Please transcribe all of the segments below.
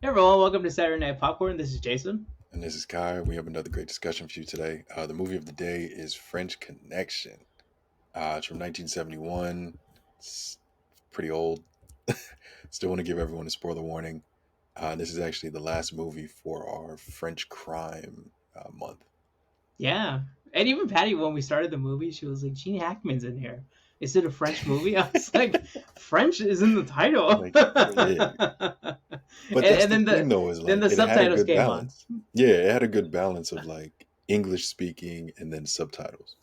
Hey everyone, welcome to Saturday Night Popcorn. This is Jason. And this is Kai. We have another great discussion for you today. The movie of the day is French Connection. It's from 1971. It's pretty old. Still want to give everyone a spoiler warning. This is actually the last movie for our French crime month. Yeah, and even Patty, when we started the movie, she was like, "Gene Hackman's in here. Is it a French movie?" I was like, "French is in the title." Like, yeah. But that's And the then thing, though, is then like the it had a subtitles good came on. balance. Yeah, it had a good balance of like English speaking and then subtitles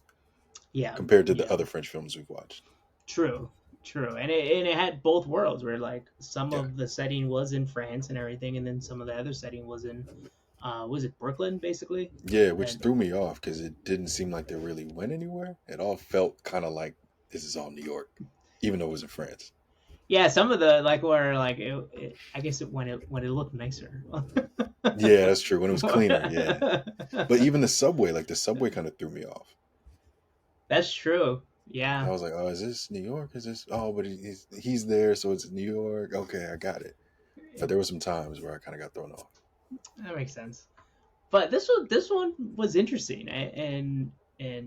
Yeah, compared to the yeah, other French films we've watched. true, true, and it had both worlds where like some Yeah. of the setting was in France and everything, and then some of the other setting was in, was it Brooklyn basically? Yeah, which And threw me off because it didn't seem like they really went anywhere. It all felt kind of like this is all New York, even though it was in France. yeah, some of the like where like I guess when it looked nicer. Yeah, that's true. When it was cleaner, yeah. But even the subway, like the subway kind of threw me off. That's true. I Yeah, was like, oh, is this New York? Is this, oh, but he's there, so it's New York. Okay, I got it. But there were some times where I kind of got thrown off. that makes sense. But this one was interesting, and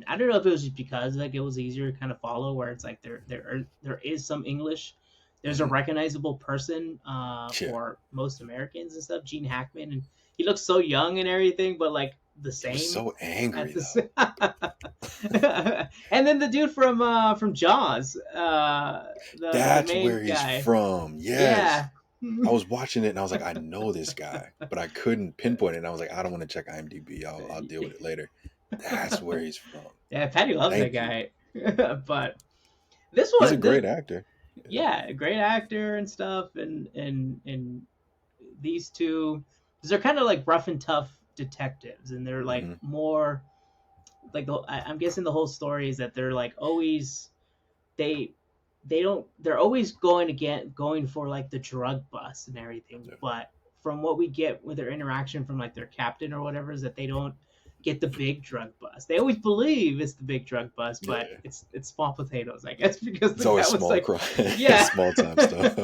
I don't know if it was just because like it was easier to kind of follow, where it's like there is some English. There's a Hmm. recognizable person Yeah, for most Americans and stuff. Gene Hackman, and he looks so young and everything, but like the he was same so at angry the though. and then the dude from Jaws, the That's main where he's guy. from. Yes. Yeah. I was watching it and I was like, I know this guy, but I couldn't pinpoint it. And I was like, I don't want to check IMDb. I'll deal with it later. That's where he's from. Yeah, Patty loves that Thank you. guy. But this He's a one, great actor. Yeah. yeah, great actor and stuff, and these two, because they're kind of like rough and tough detectives, and they're like Hmm. more like I'm guessing the whole story is that they're like always they they're always going for like the drug bust and everything, Yeah. but from what we get with their interaction from like their captain or whatever is that they don't get the big drug bust. They always believe it's the big drug bust, but Yeah. it's small potatoes, I guess, because It's the always guy was small like, crime, yeah. small time stuff.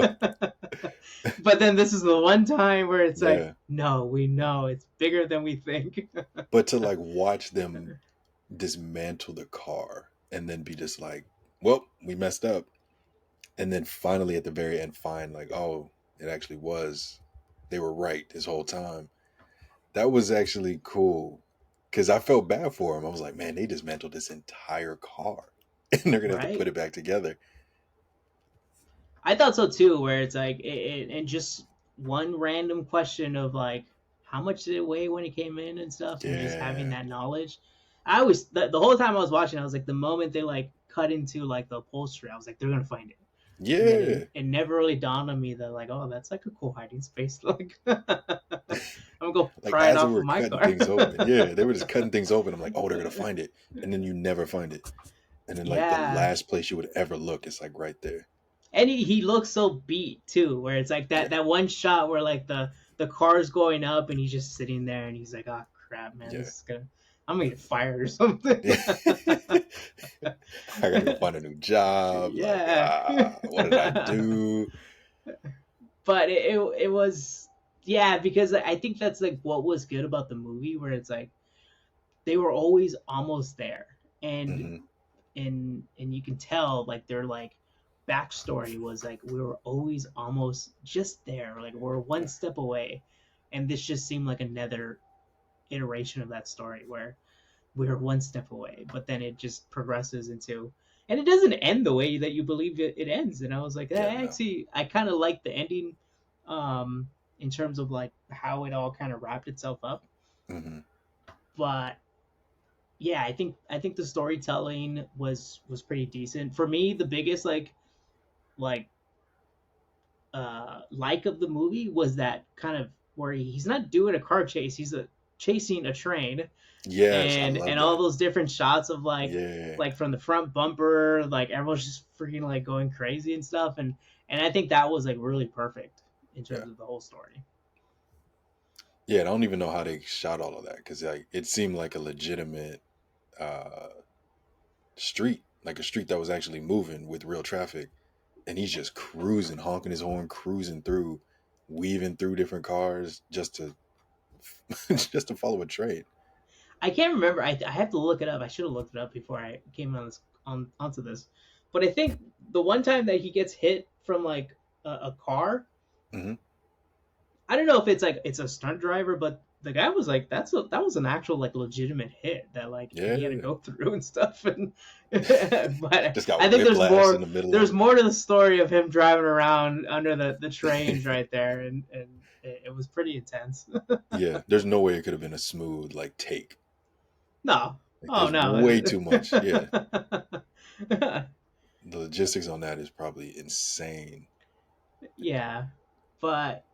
But then this is the one time where it's like, Yeah. no, we know it's bigger than we think. But to like watch them dismantle the car and then be just like, well, we messed up. And then finally at the very end find like, oh, it actually was. They were right this whole time. That was actually cool because I felt bad for him. I was like, man, they dismantled this entire car and they're gonna have to put Right? it back together. I thought so too. Where it's like, and just one random question of like, how much did it weigh when it came in and stuff, and just having Yeah, that knowledge. I always the whole time I was watching, I was like, the moment they like cut into like the upholstery, I was like, they're gonna find it. And then yeah. it never really dawned on me that like, oh, that's like a cool hiding space. Like, I'm gonna go Like pry it as they off were of my cutting car. things open, yeah, they were just cutting things open. I'm like, oh, they're gonna find it, and then you never find it. And then like the Yeah, last place you would ever look is like right there. and he looks so beat too, where it's like Yeah, that one shot where like the car's going up and he's just sitting there and he's like, oh crap, man, yeah, this is gonna I'm gonna get fired or something. yeah. I gotta go find a new job. Like, Yeah. what did I do? But it was, yeah, because I think that's like what was good about the movie, where it's like they were always almost there, and Hmm. and you can tell like their like backstory was like we were always almost just there, like we're one Yeah, step away, and this just seemed like another iteration of that story where we were one step away, but then it just progresses into, and it doesn't end the way that you believe it ends. And I was like, yeah, I no. actually I kind of like the ending, in terms of like how it all kind of wrapped itself up. Hmm. But yeah, I think the storytelling was pretty decent for me. The biggest like like of the movie was that kind of where he's not doing a car chase, he's chasing a train, Yes, I and love all that. those different shots of Yeah, like from the front bumper, like everyone's just freaking like going crazy and stuff, and I think that was like really perfect in yeah, terms of the whole story. yeah. I don't even know how they shot all of that because like it seemed like a legitimate uh, street, like a street that was actually moving with real traffic, and he's just cruising, honking his horn, cruising through. weaving through different cars just to just to follow a train. I can't remember. I have to look it up. I should have looked it up before I came on this onto this. But I think the one time that he gets hit from like a car, Hmm. I don't know if it's like it's a stunt driver, but the guy was like, that was an actual like legitimate hit that like he had to Yeah, go through and stuff. And but just got I think whiplash in the middle of there's it. more to the story of him driving around under the trains right there, and it was pretty intense. Yeah, there's no way it could have been a smooth like take. No, Like oh there's way no. too much. Yeah, the logistics on that is probably insane. Yeah, but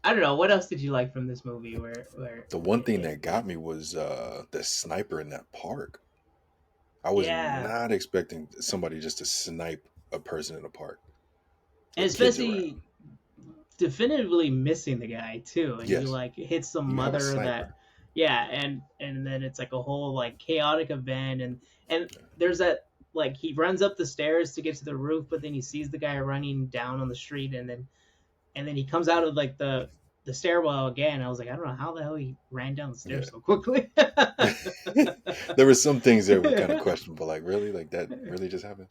I don't know. What else did you like from this movie? Where The one thing that got me was the sniper in that park. I was yeah, not expecting somebody just to snipe a person in a park and with kids around. especially definitively missing the guy too, and you Yes, like hit some you have a mother that, sniper. yeah, and then it's like a whole like chaotic event, and there's that like he runs up the stairs to get to the roof, but then he sees the guy running down on the street, and then he comes out of like the stairwell again. I was like, I don't know how the hell he ran down the stairs Yeah. so quickly. There were some things that were kind of questionable. Like, really? Like, that really just happened?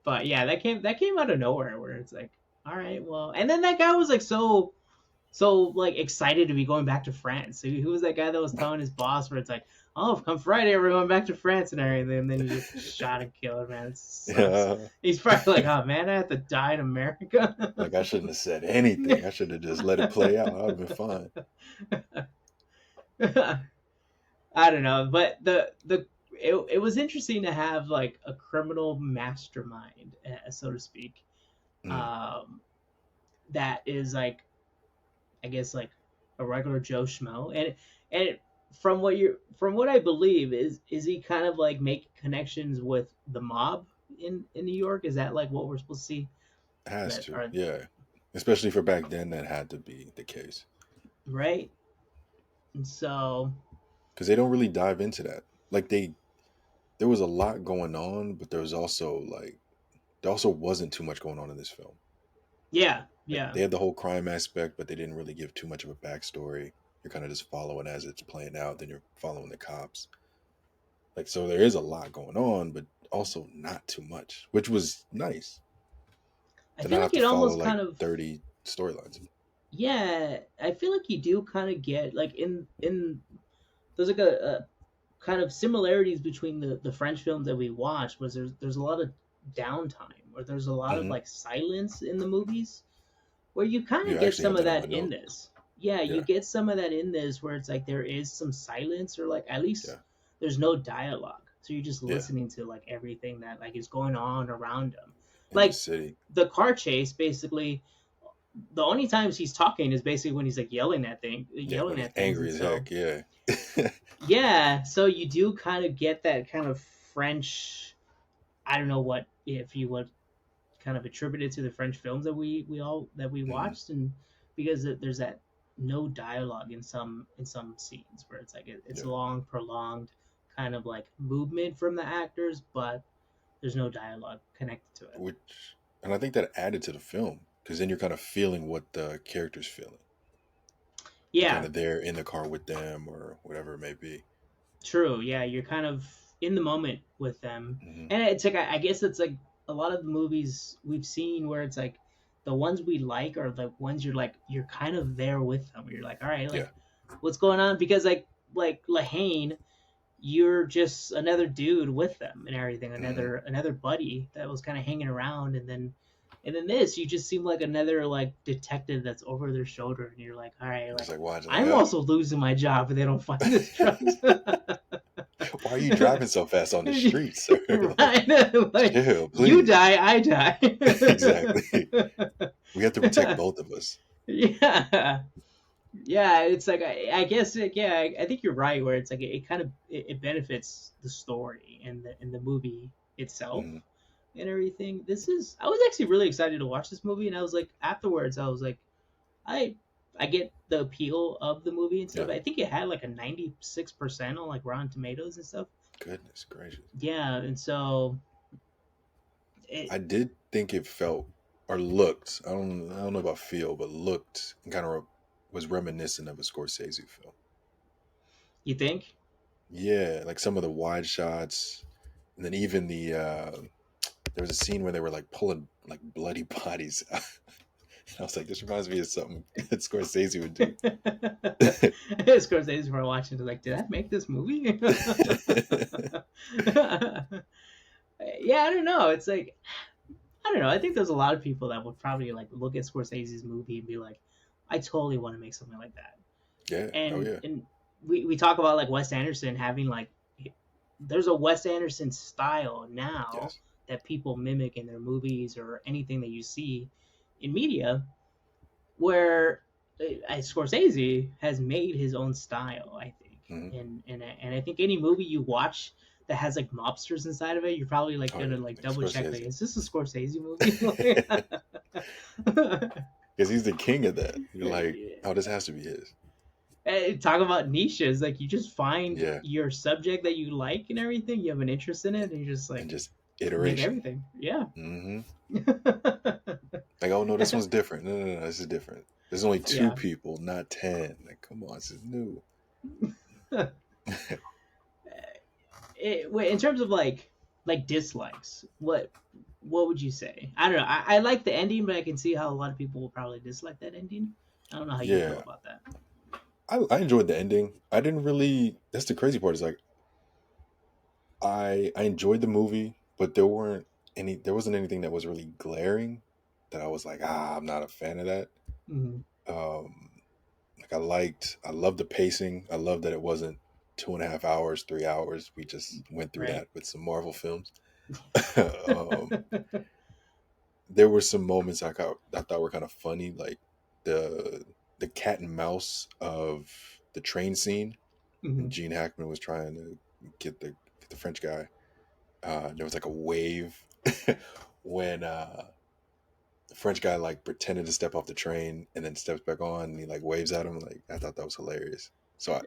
But yeah, that came out of nowhere where it's like, all right, well, and then that guy was like so like excited to be going back to France. So who was that guy that was telling his boss where it's like, oh, come Friday we're going back to France and everything, and then he just shot and killed, man. It sucks. Yeah. He's probably like, oh man, I have to die in America. Like, I shouldn't have said anything. I should have just let it play out. I would have been fine. I don't know, but it was interesting to have like a criminal mastermind, so to speak, Mm, um, that is like, I guess, like a regular Joe Schmo, and from what I believe is he kind of like make connections with the mob in New York? Is that like what we're supposed to see? has That to. are Yeah. Especially for back then, that had to be the case. right, and so Because they don't really dive into that. Like, there was a lot going on, but there was also, like, there also wasn't too much going on in this film. yeah, Like, yeah. they had the whole crime aspect, but they didn't really give too much of a backstory. You're kind of just following as it's playing out, then you're following the cops. Like, so there is a lot going on, but also not too much, which was nice I to feel not have like to it follow almost like kind of, 30 storylines. yeah. I feel like you do kind of get like in there's like a kind of similarities between the French films that we watched was there's a lot of downtime or there's a lot of Hmm. like silence in the movies where you kind You of get actually some have of that on my that in note. this. Yeah, you Yeah, get some of that in this where it's like there is some silence or like at least yeah, there's no dialogue. So you're just yeah. listening to like everything that like is going on around them. In the Like city, the car chase basically the only times he's talking is basically when he's like yeah, when yelling he's at things angry and as so heck, yeah, yeah, so you do kind of get that kind of French. I don't know what if you would kind of attribute it to the French films that we hmm, watched, and because there's that no dialogue in some scenes where it's like it's yeah. long, prolonged kind of like movement from the actors, but there's no dialogue connected to it. Which, and I think that added to the film because then you're kind of feeling what the character's feeling. You're kind Yeah, of there in the car with them or whatever it may be. true. Yeah, you're kind of in the moment with them, Hmm. and it's like I guess it's like a lot of the movies we've seen where it's like the ones we like are the ones you're kind of there with them. You're like, all right, Yeah, like what's going on? Because like Lahane, you're just another dude with them and everything, hmm, another buddy that was kind of hanging around, and then this you just seem like another like detective that's over their shoulder, and you're like, all right, just like like watching, like, I'm also losing my job if they don't find this drugs. why are you driving so fast on the street, sir? Like, Right? Like chill, you please. die, I die. Exactly. We have to protect both of us. Yeah, yeah. It's like I guess yeah. I think you're right. Where it's like it kind of it benefits the story and the movie itself Hmm. and everything. I was actually really excited to watch this movie, and I was like afterwards I was like I I get the appeal of the movie and stuff. Yeah. I think it had like a 96% on like Rotten Tomatoes and stuff. Goodness gracious. Yeah, and so it I did think it felt. or looked. I don't know about feel, but looked and kind of was reminiscent of a Scorsese film. You think? Yeah, like some of the wide shots, and then even there was a scene where they were like pulling like bloody bodies. And I was like, this reminds me of something that Scorsese would do. Scorsese were watching, like, did I make this movie? Yeah, I don't know. It's like, I don't know. I think there's a lot of people that would probably like look at Scorsese's movie and be like, I totally want to make something like that. Yeah. Oh And yeah. and we talk about like Wes Anderson having like, there's a Wes Anderson style now Yes. that people mimic in their movies or anything that you see in media, where Scorsese has made his own style, I think. Hmm. And I think any movie you watch that has like mobsters inside of it, you're probably like Oh gonna yeah. like Like double check, like, Scorsese, is this a Scorsese movie? because he's the king of that. You're like, oh, this has to be his. Talk about niches, like you just find Yeah, your subject that you like and everything. You have an interest in it, and you just like and just make iteration. everything. Yeah. Hmm. Like, oh no, this one's different. No, no, no, this is different. There's only two Yeah. people, not 10. Like, come on, this is new. Wait, in terms of like dislikes, what would you say? I don't know. I like the ending, but I can see how a lot of people will probably dislike that ending. I don't know how you feel Yeah, about that. I enjoyed the ending. I didn't really. That's the crazy part. Is like I enjoyed the movie, but there wasn't anything that was really glaring that I was like, I'm not a fan of that. Mm-hmm. Um, like I loved the pacing. I loved that it wasn't 2.5 hours, 3 hours. We just went through Right. that with some Marvel films. um, there were some moments I thought were kind of funny, like the the cat and mouse of the train scene Hmm. when Gene Hackman was trying to get the French guy. There was like a wave when the French guy like pretended to step off the train and then steps back on and he like waves at him. Like I thought that was hilarious. So I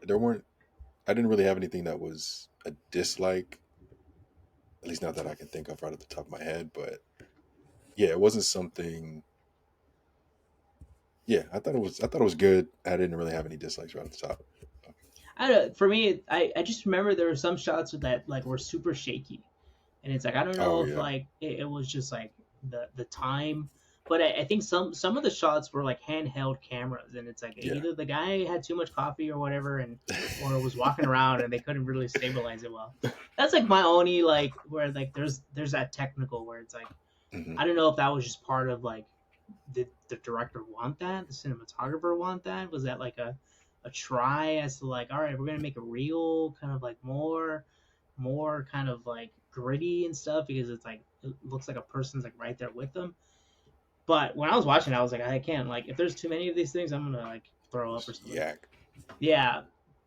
didn't really have anything that was a dislike, at least not that I can think of right at the top of my head. But yeah, it wasn't something. Yeah, I thought it was good. I didn't really have any dislikes right at the top. I don't know. For me, I just remember there were some shots that like were super shaky, and it's like I don't Oh know if yeah, like it was just like the time, but I think some of the shots were like handheld cameras, and it's like yeah, either the guy had too much coffee or whatever, and or was walking around and they couldn't really stabilize it well. That's like my only like where like there's that technical where it's like hmm, I don't know if that was just part of like did the director want that, the cinematographer want that, was that like a try as to like, all right, we're gonna make it real, kind of like more kind of like gritty and stuff because it's like it looks like a person's like right there with them. But when I was watching, I was like, I can't like if there's too many of these things, I'm gonna like throw up or just something. yak. Yeah,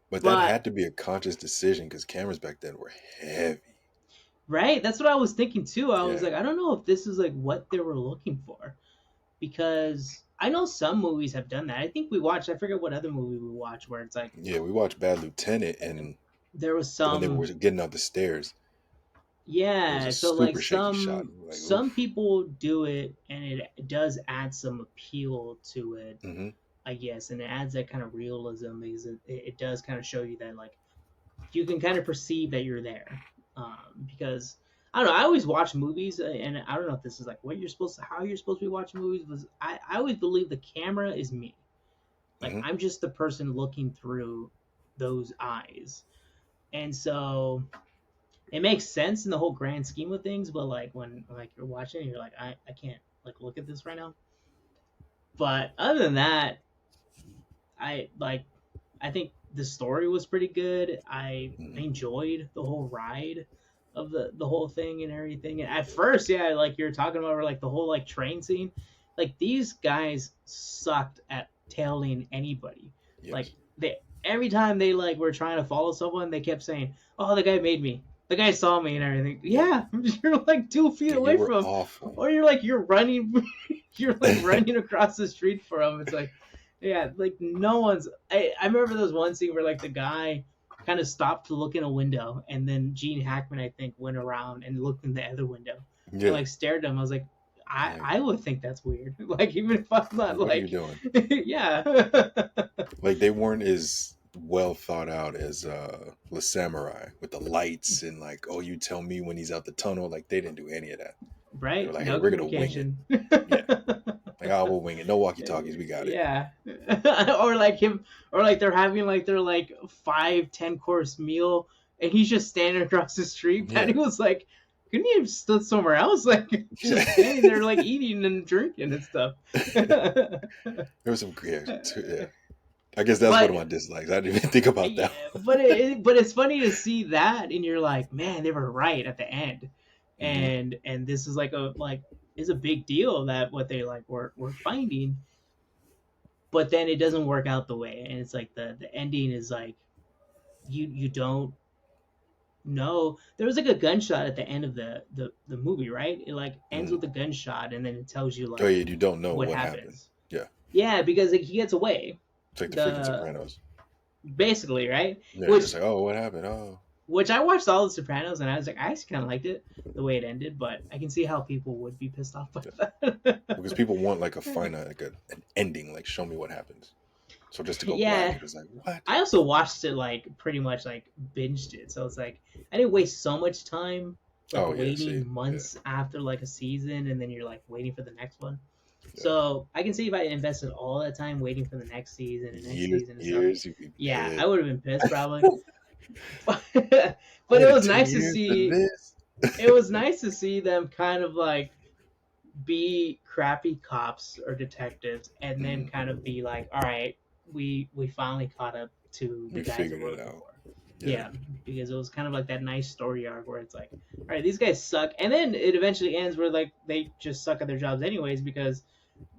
But that but had to be a conscious decision because cameras back then were heavy. right, that's what I was thinking too. I was Yeah, like, I don't know if this is like what they were looking for because I know some movies have done that. I think we watched. I forget what other movie we watched where it's like yeah. We watched Bad Lieutenant, and there was when they were some. getting up the stairs, it was Yeah, a so like super shaky shot. some We were like, some oof. people do it and it does add some appeal to it, Hmm. I guess, and it adds that kind of realism because it does kind of show you that like you can kind of perceive that you're there. Because I don't know, I always watch movies and I don't know if this is like what you're supposed to how you're supposed to be watching movies was I always believe the camera is me. Like Hmm. I'm just the person looking through those eyes. And so it makes sense in the whole grand scheme of things, but like when like you're watching it, you're like, I can't like look at this right now. But other than that, I like I think the story was pretty good. I Hmm. enjoyed the whole ride of the whole thing and everything. And at first, yeah, like you're talking about like the whole like train scene, like these guys sucked at tailing anybody. Like Yes. they every time they like were trying to follow someone, they kept saying, "Oh, the guy made me. The guy saw me and everything." Yeah. Yeah, you're like 2 feet Yeah. You away were from, awful. or you're like you're running, you're like running across the street from him. It's like yeah, like no one's. I remember there was one scene where like the guy kind of stopped to look in a window, and then Gene Hackman I think went around and looked in the other window and Yeah. like stared at him. I was like, Like, I would think that's weird. Like even if I'm not what are you like, doing? yeah, Like they weren't as well thought out as the Samurai with the lights and like, oh, you tell me when he's out the tunnel. Like they didn't do any of that. They were right? like, hey, No we're gonna wing it. communication. Yeah, like oh, we'll wing it. No walkie talkies. We got it. Yeah, or like him, or like they're having like their like 5-10 course meal, and he's just standing across the street. Patty Yeah, was like, "Couldn't you have stood somewhere else?" Like just standing there, like eating and drinking and stuff. there was some yeah. I guess that's one of But my dislikes. I didn't even think about that. yeah, but it's funny to see that, and you're like, man, they were right at the end, Hmm. and this is like is a big deal that what they like were finding, but then it doesn't work out the way, and it's like the ending is like you don't know. There was like a gunshot at the end of the movie, right? It like ends Hmm. with a gunshot, and then it tells you Oh like yeah, you don't know what what happened. happens. Yeah, Yeah, because like, he gets away. it's like the freaking The Sopranos. Basically, right? Yeah, you're just Which like, oh, what happened? Oh, I watched all the Sopranos, and I was like, I actually kind of liked it the way it ended, but I can see how people would be pissed off by yeah. that. Because people want like a finite, like an ending. Like, show me what happens. So just to go black, Yeah, you're just like, what? I also watched it like pretty much like binged it, so it's like I didn't waste so much time like Oh yeah, waiting see, yeah, months after like a season, and then you're like waiting for the next one. yeah. So I can see if I invested all that time waiting for the next season and next Years, season and stuff. years, you'd be Yeah, I pissed. would have been pissed probably. But, but it Waited was 10 nice to years for see. this. It was nice to see them kind of like be crappy cops or detectives, and then Mm, kind of be like, all right, we finally caught up to the we guys that figured we're it looking out. for. Yeah, Yeah, because it was kind of like that nice story arc where it's like, all right, these guys suck, and then it eventually ends where like they just suck at their jobs anyways because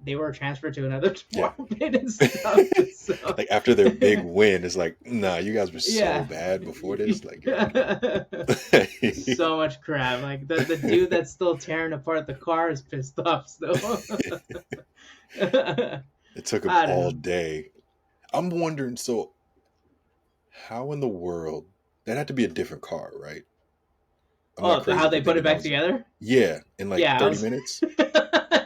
they were transferred to another yeah. department and stuff. So Like after their big win, it's like, nah, you guys were so yeah. bad before this. Like, you're like, So much crap. Like the dude that's still tearing apart the car is pissed off still. it took them I don't all know. day. I'm wondering, so how in the world that had to be a different car, right? I'm not Oh, how crazy for they put it thinking that back was together? yeah, in like Yeah, I 30 was. minutes.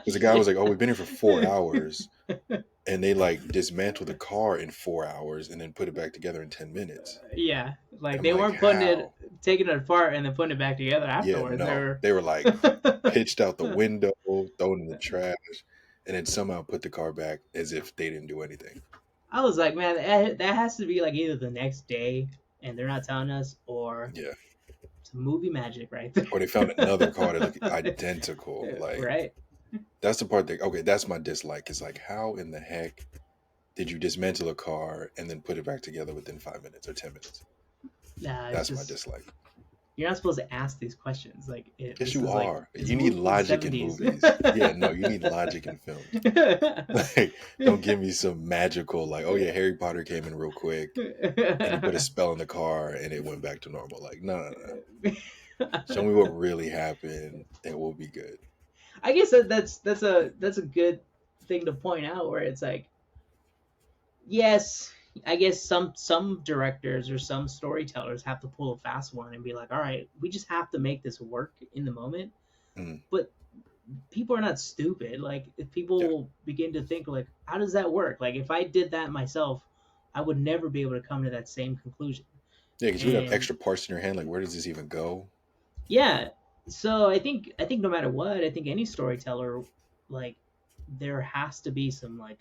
Because the guy was like, "Oh, we've been here for 4 hours," Yeah. and they like dismantled the car in 4 hours and then put it back together in 10 minutes. Yeah, like I'm they like, weren't putting it, how? taking it apart and then putting it back together Yeah, afterwards. They no, were. they were like pitched out the window, thrown in the trash, and then somehow put the car back as if they didn't do anything. I was like, man, that has to be like either the next day, and they're not telling us, or Yeah, some movie magic right or they found another car that looked there. identical. Like Right? that's the part that okay, that's my dislike. Is like, how in the heck did you dismantle a car and then put it back together within 5 minutes or 10 minutes? Nah, it's That's my just dislike. you're not supposed to ask these questions. Like Yes, this you is like are. it's a You need movie from the logic in 70s. movies. Yeah, no, you need logic in films. Like, don't give me some magical, like, oh yeah, Harry Potter came in real quick and he put a spell in the car and it went back to normal. Like, no, no, no. Show me what really happened and we'll be good. I guess that's a good thing to point out where it's like yes, I guess some directors or some storytellers have to pull a fast one and be like, all right, we just have to make this work in the moment. Mm, But people are not stupid. Like if yeah. people begin to think like, how does that work? Like if I did that myself, I would never be able to come to that same conclusion. Yeah, because you would have And extra parts in your hand. Like, where does this even go? yeah, so I think no matter what, I think any storyteller like there has to be some like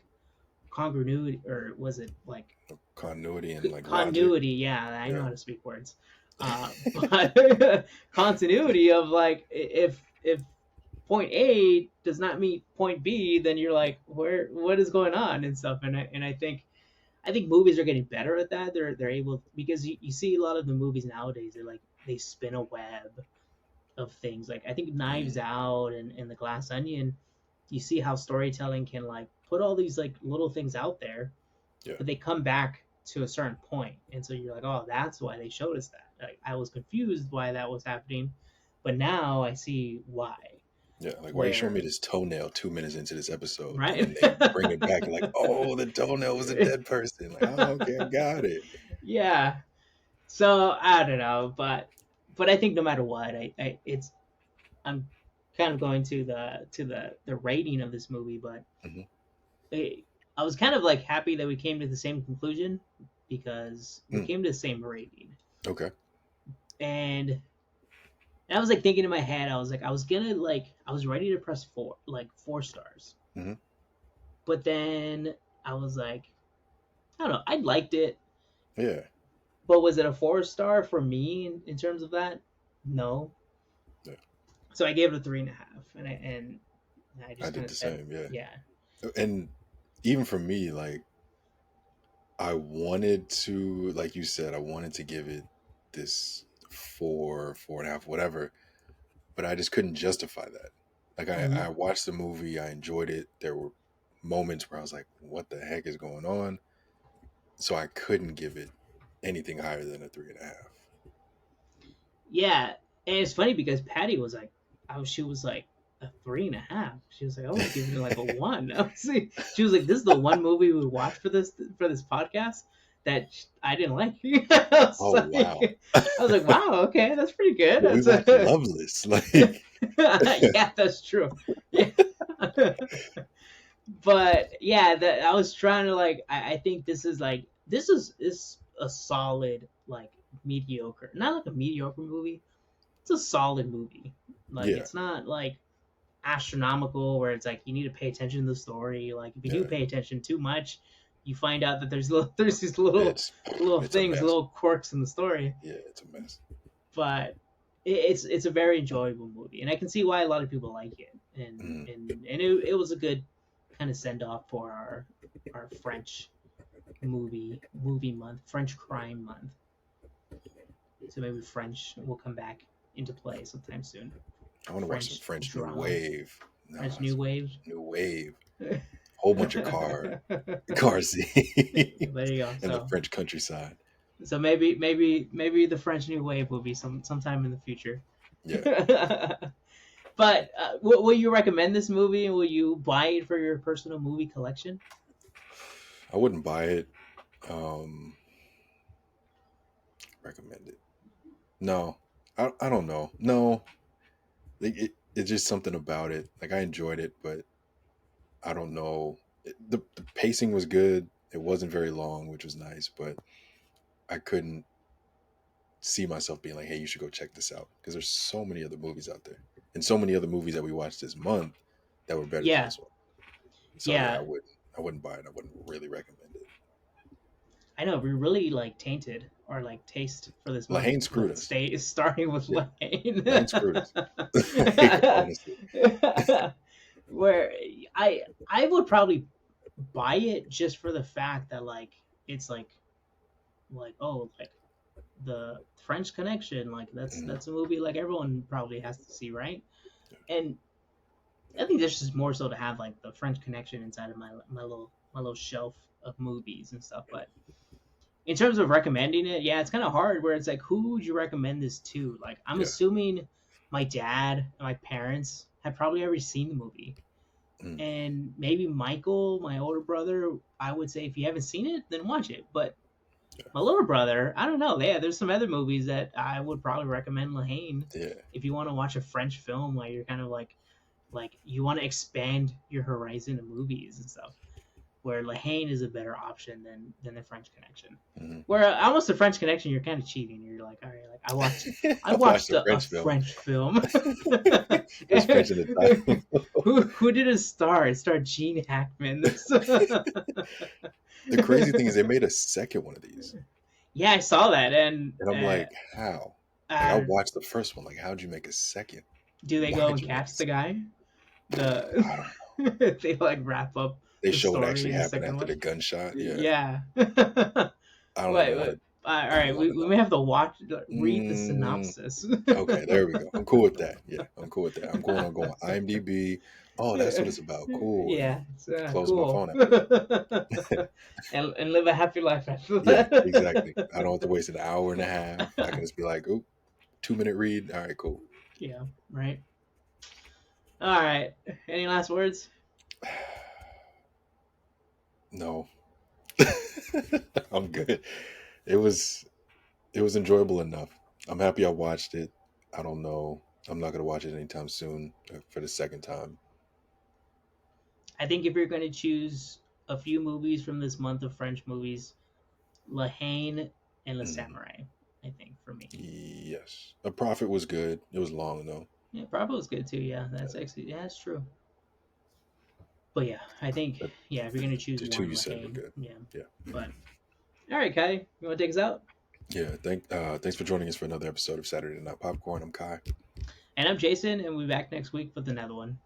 congruity, or was it like Continuity and like logic. continuity? Yeah, I know Yeah. how to speak words. But continuity of like if point A does not meet point B, then you're like, where what is going on and stuff. And I think movies are getting better at that. They're able, because you see a lot of the movies nowadays. They spin a web of things. Like I think Mm, Knives Out and The Glass Onion, you see how storytelling can like put all these like little things out there, yeah. but they come back to a certain point, and so you're like, oh, that's why they showed us that. Like I was confused why that was happening, but now I see why. Yeah, like why are you showing me Where this toenail 2 minutes into this episode, and right? then they bring it back and like, oh, the toenail was a dead person. Like, oh, okay, I got it. Yeah. So I don't know, but I think no matter what, I it's I'm kind of going to the rating of this movie, but Hmm. it, I was kind of like happy that we came to the same conclusion because we Mm. came to the same rating. Okay. And I was like thinking in my head, I was like, I was ready to press 4 stars, Hmm. but then I was like, I don't know, I liked it, Yeah. but was it a 4 star for me in terms of that? No. Yeah. So I gave it a 3.5, and I I just kind did of the said, same. Yeah. yeah. And even for me, like I wanted to, like you said, I wanted to give it this 4.5, whatever, but I just couldn't justify that. Like Mm-hmm. I watched the movie, I enjoyed it. There were moments where I was like, "What the heck is going on?" So I couldn't give it anything higher than a 3.5. Yeah, and it's funny because Patty was like, she was like a 3.5. She was like, I would give it like a one. I was like, she was like, this is the one movie we watched for this podcast that I didn't like. Oh wow! I was like, wow, okay, that's pretty good. Well, we That's watched Loveless. Like, yeah, that's true. Yeah. But yeah, that I was trying to like. I think this is a solid like mediocre, not like a mediocre movie. It's a solid movie. Like yeah, it's not like astronomical where it's like you need to pay attention to the story. Like if you do yeah. pay attention too much, you find out that there's these little It's little it's a things, mess. little quirks in the story. Yeah, it's a mess. But it's a very enjoyable movie, and I can see why a lot of people like it. Mm, And it was a good kind of send off for our French movie month, French crime month. So maybe French will come back into play sometime soon. I want to watch some French French New drama, Wave. French Nah, New some Wave. New Wave. There Whole bunch of car scenes you go. and the French countryside. So maybe the French New Wave will be sometime in the future. Yeah, But will you recommend this movie, and will you buy it for your personal movie collection? I wouldn't buy it. Um, recommend it. No, I don't know. No, it's just something about it. Like I enjoyed it, but I don't know. The pacing was good. It wasn't very long, which was nice, but I couldn't see myself being like, "Hey, you should go check this out," because there's so many other movies out there, and so many other movies that we watched this month that were better than Yeah, this one. So yeah, yeah. I wouldn't buy it. I wouldn't really recommend it. I know we really like tainted our like taste for this month. Lahane screwed Like us. stay starting with Yeah, Lane. Lahane screwed us. Like honestly, Where I would probably buy it just for the fact that like it's like oh like the French Connection, like Mhm. that's a movie like everyone probably has to see, right? And I think this is more so to have like the French Connection inside of my little shelf of movies and stuff. But in terms of recommending it, yeah, it's kind of hard. Where it's like, who would you recommend this to? Like, I'm Yeah. assuming my dad and my parents have probably already seen the movie, Mm. and maybe Michael, my older brother. I would say if you haven't seen it, then watch it. But my little brother, I don't know. Yeah, there's some other movies that I would probably recommend Lahane Yeah. if you want to watch a French film. Like you're kind of like you want to expand your horizon of movies and stuff. Where Lahane is a better option than the French Connection. Hmm. Where almost the French Connection, you're kind of cheating. You're like, all right, like I I watched watched a a French film. French film. There's French in the title. Who did it star? It starred Gene Hackman. The crazy thing is, they made a second one of these, Yeah, I saw that, and and I'm like, how? Like I uh, watched the first one. Like, how'd you make a second? do they go Why'd and you make a catch the second? guy? The I don't. they like wrap up They the show what story actually in the happened second after one. the gunshot. Yeah, Yeah. I don't Wait, even want wait. to. All I don't right, even want to we know. may have to watch, read the Mm, synopsis. okay, there we go. I'm cool with that. Yeah, I'm cool with that. I'm going on going IMDb. Oh, that's what it's about. Cool, and Yeah, then it's close my cool. phone after that. And live a happy life after Yeah, exactly. that. I don't have to waste an hour and a half. I can just be like, "Oop, 2 minute read. All right, cool." Yeah, right. All right. Any last words? No, I'm good. It was it was enjoyable enough. I'm happy I watched it. I don't know. I'm not gonna watch it anytime soon for the second time. I think if you're going to choose a few movies from this month of French movies, La Haine and Le Mhm. Samurai, I think, for me. Yes, A Prophet was good. It was long though. Yeah, Bravo is good too. Yeah, that's actually, yeah, that's true. But yeah, I think, But yeah, if you're going to choose the two one, you La said were Haine. good. Yeah. Yeah, But, all right, Kai, you want to take us out? yeah. Thanks for joining us for another episode of Saturday Night Popcorn. I'm Kai. And I'm Jason, and we'll be back next week with another one.